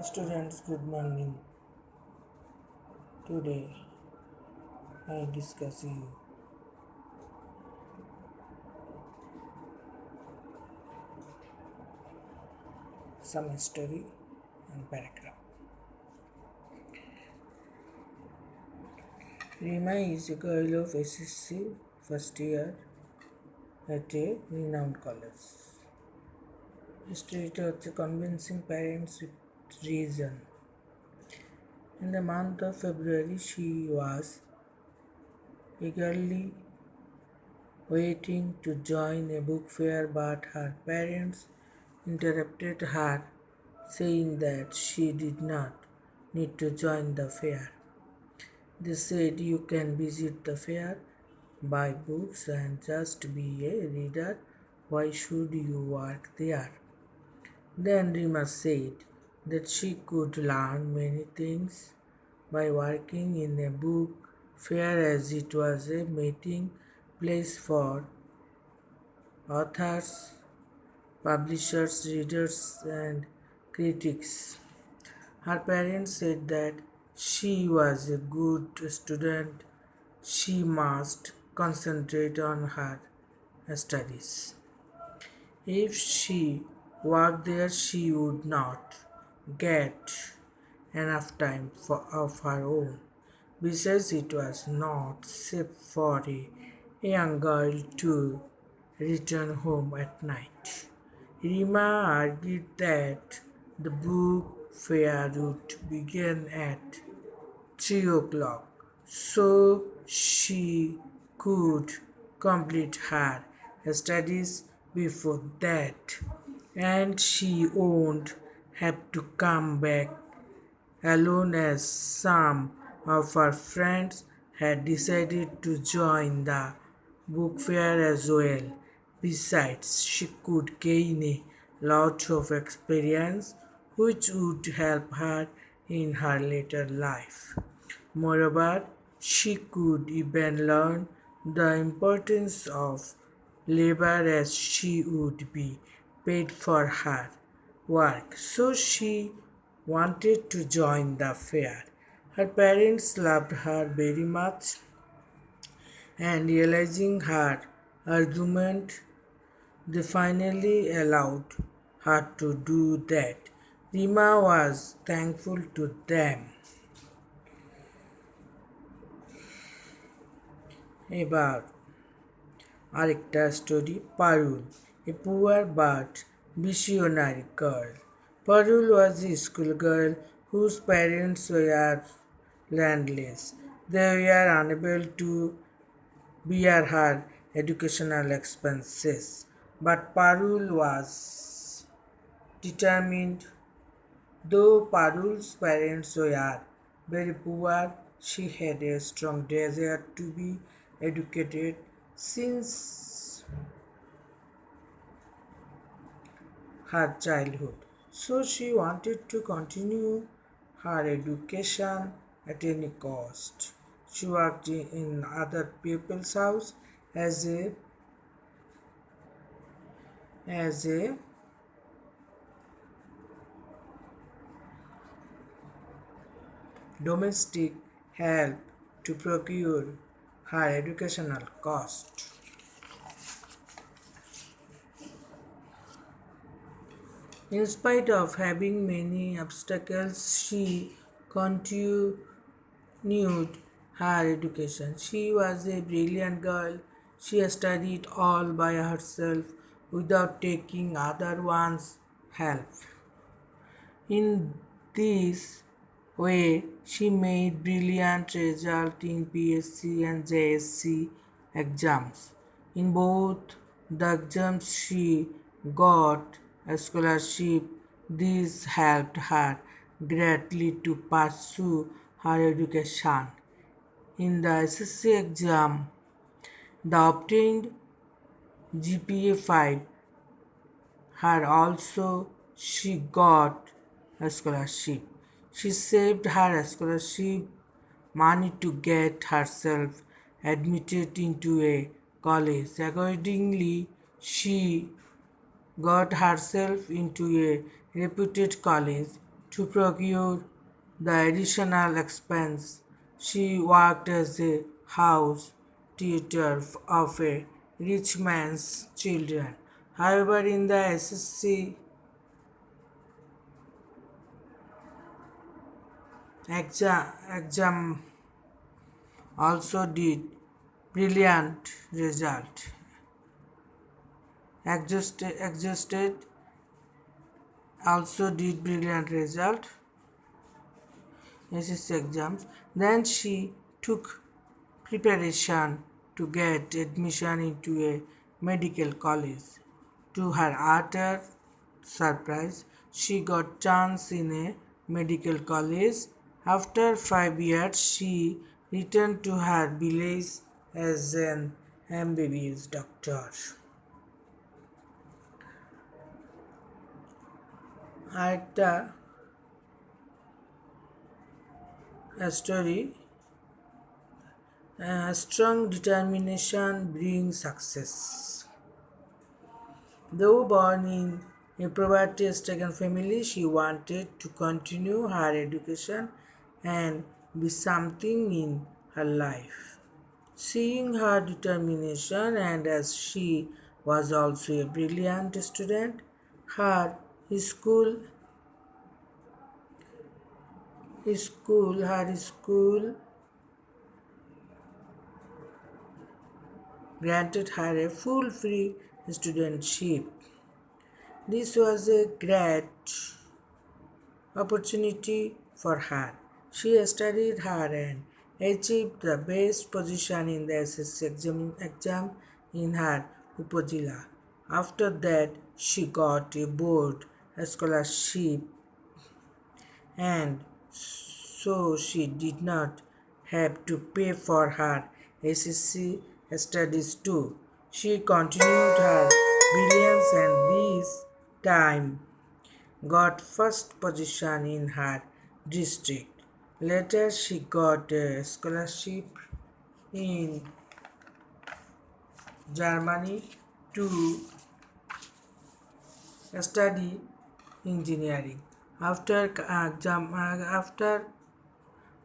Students, good morning. Today I discuss you some story and paragraph. Rima is a girl of SSC first year at a renowned college. History of the convincing parents with reason. In the month of February, she was eagerly waiting to join a book fair, but her parents interrupted her, saying that she did not need to join the fair. They said you can visit the fair, buy books, and just be a reader. Why should you work there? Then Rima said that she could learn many things by working in a book fair, as it was a meeting place for authors, publishers, readers, and critics. Her parents said that she was a good student, she must concentrate on her studies. If she worked there, she would not get enough time of her own. Besides, it was not safe for a young girl to return home at night. Rima argued that the book fair would begin at 3 o'clock so she could complete her studies before that, and she won't have to come back alone, as some of her friends had decided to join the book fair as well. Besides, she could gain a lot of experience which would help her in her later life. Moreover, she could even learn the importance of labor, as she would be paid for her work. So she wanted to join the fair. Her parents loved her very much, and realizing her argument, they finally allowed her to do that. Rima was thankful to them. এবার আরেকটা story Parul, a poor but visionary girl. Parul was a schoolgirl whose parents were landless. They were unable to bear her educational expenses. But Parul was determined. Though Parul's parents were very poor, she had a strong desire to be educated since her childhood. So she wanted to continue her education at any cost. She worked in other people's house as a domestic help to procure her educational cost. In spite of having many obstacles, she continued her education. She was a brilliant girl. She studied all by herself without taking other one's help. In this way, she made brilliant results in PSC and JSC exams. In both the exams, she got a scholarship. This helped her greatly to pursue her education. In the SSC exam, the obtained GPA 5 her also she got a scholarship. She saved her scholarship money to get herself admitted into a college. Accordingly, she got herself into a reputed college To procure the additional expense, she worked as a house tutor of a rich man's children. However, in the SSC exam also did brilliant result. Exhausted also did brilliant result SSC exams. Then she took preparation to get admission into a medical college. To her utter surprise, she got chance in a medical college. After 5 years, she returned to her village as an MBBS doctor. আরেকটা story, strong determination brings success. Though born in a poverty-stricken family, she wanted to continue her education and be something in her life. Seeing her determination, and as she was also a brilliant student, her school, her school granted her a full free studentship. This was a great opportunity for her. She studied hard and achieved the best position in the SSC exam in her upazila. After that, she got a board scholarship, and so she did not have to pay for her SSC studies too. She continued her brilliance and this time got first position in her district. Later, she got a scholarship in Germany to study engineering. After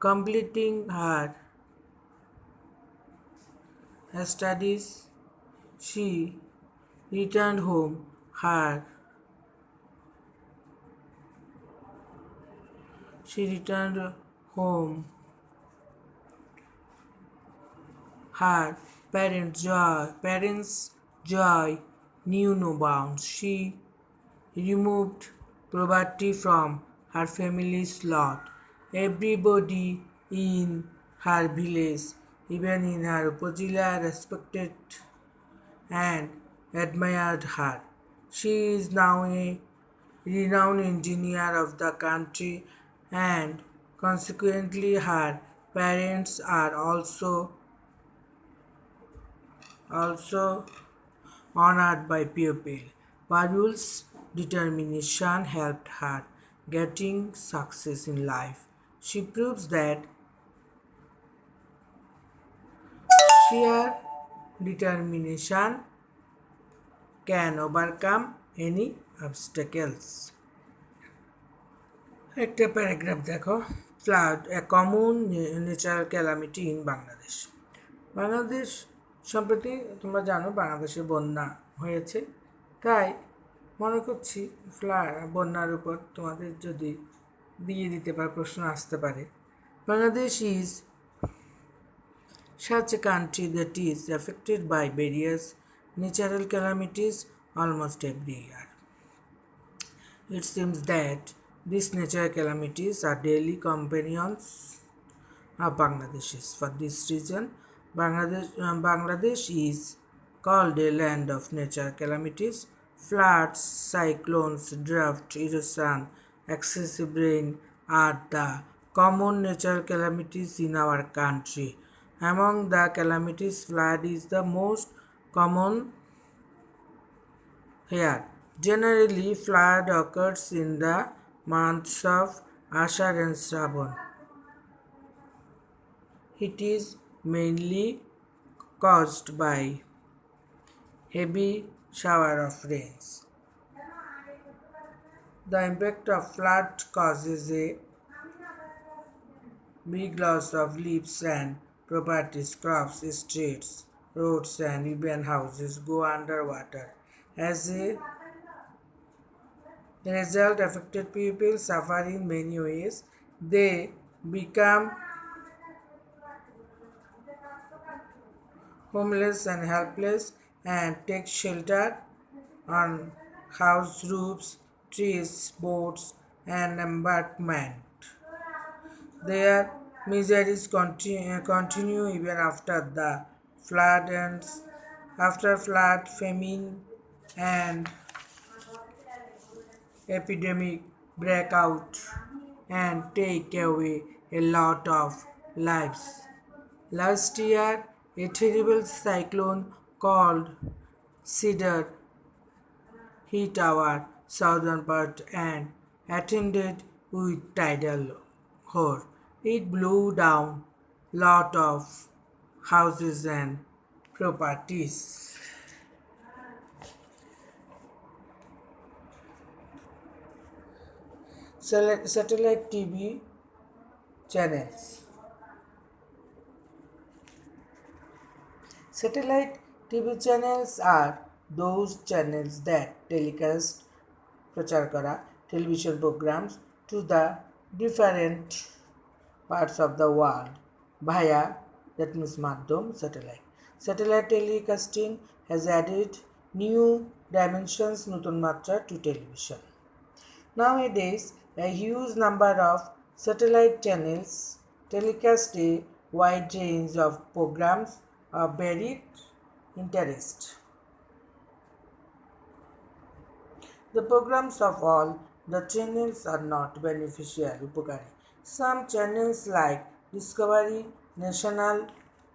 completing her studies, she returned home. She returned home. Her parents' joy knew no bounds. She removed poverty from her family's lot. Everybody in her village, even in her upazila, respected and admired her. She is now a renowned engineer of the country, and consequently her parents are also honored by people. Parul's determination helped her getting success in life. She proves that sheer determination can overcome any obstacles. একটা paragraph দেখো, flood a common natural calamity in Bangladesh. Bangladesh সম্প্রতি তোমরা জানো বাংলাদেশে বন্যা হয়েছে, তাই মনে করছি বন্যার উপর তোমাদের যদি দিয়ে দিতে পারে, প্রশ্ন আসতে পারে। Bangladesh is such a country that is affected by various natural calamities almost every year. It seems that these natural calamities are daily companions of Bangladeshis. For this reason, Bangladesh is called a land of natural calamities. Floods, cyclones, drought, erosion, excessive rain are the common natural calamities in our country. Among the calamities, flood is the most common here. Generally, flood occurs in the months of Ashar and Shravan. It is mainly caused by heavy shower of rains. The impact of flood causes a big loss of lives and properties, crops, streets, roads, and even houses go underwater. As a result, affected people suffer in many ways. They become homeless and helpless and take shelter on house roofs, trees, boats, and embankment. Their miseries continue even after the flood ends. After flood, famine, and epidemic break out and take away a lot of lives. Last year, a terrible cyclone called Cedar hit our southern part and attended with tidal horror. It blew down lot of houses and properties. Satellite TV channels. Satellite TV channels are those channels that telecast प्रचार करा television programs to the different parts of the world via that means madhyam satellite. Satellite telecasting has added new dimensions nutun matra to television. Nowadays, a huge number of satellite channels telecast a wide range of programs of varied interest. The programs of all the channels are not beneficial upakari. Some channels like Discovery, National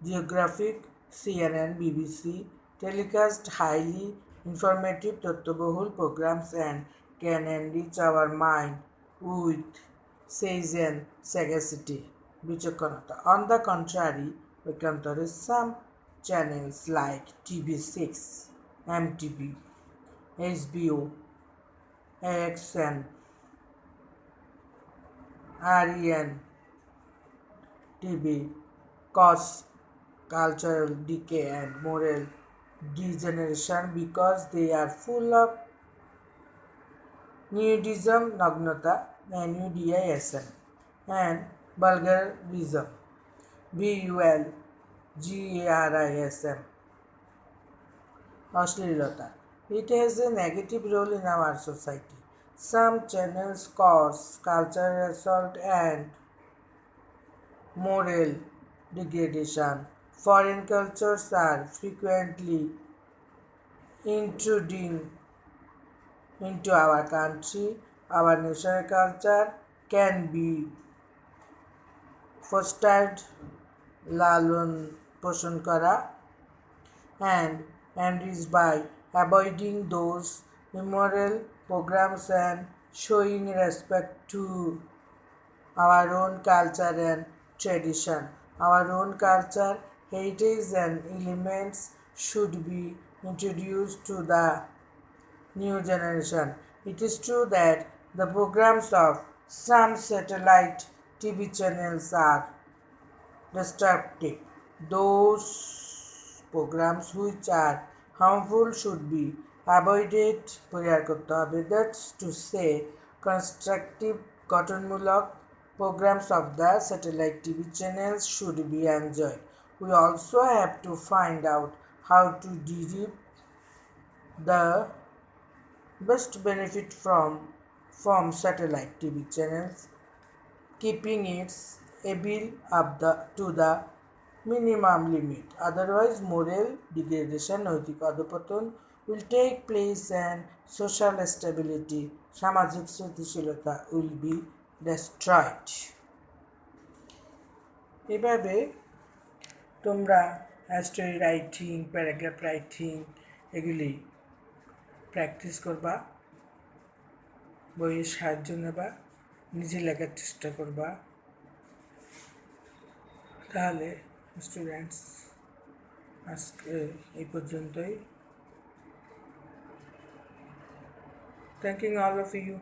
Geographic, CNN, BBC telecast highly informative তথ্যবহুল programs and can enrich our mind with says and sagacity. বিচক্ষণতা. On the contrary, পক্ষান্তরে some channels like TV6, MTV, HBO, AXN, REN, TV cause cultural decay and moral degeneration because they are full of nudism, nagnata, NUDISM, and vulgarism, VULGARISM, Ashleelata. It has a negative role in our society. Some channels cause cultural assault and moral degradation. Foreign cultures are frequently intruding into our country. Our national culture can be fostered, লালন পোষণ করা and enriched by avoiding those immoral programs and showing respect to our own culture and tradition. Our own culture, heritage, and elements should be introduced to the new generation. It is true that the programs of some satellite TV channels are destructive. Those programs which are harmful should be avoided. That's to say, constructive গঠনমূলক programs of the satellite TV channels should be enjoyed. We also have to find out how to derive the best benefit from satellite TV channels, keeping its able up to the minimum limit. Otherwise, moral degradation, নৈতিক অধঃপতন will take place and social stability, সামাজিক স্থিতিশীলতা will be destroyed. এভাবে তোমরা story writing, paragraph writing এগুলি practice করবা, বইয়ের সাহায্য নেবা, নিজে লেখার চেষ্টা করবা। তাহলে স্টুডেন্টস আজকে এই পর্যন্তই। Thanking all of you.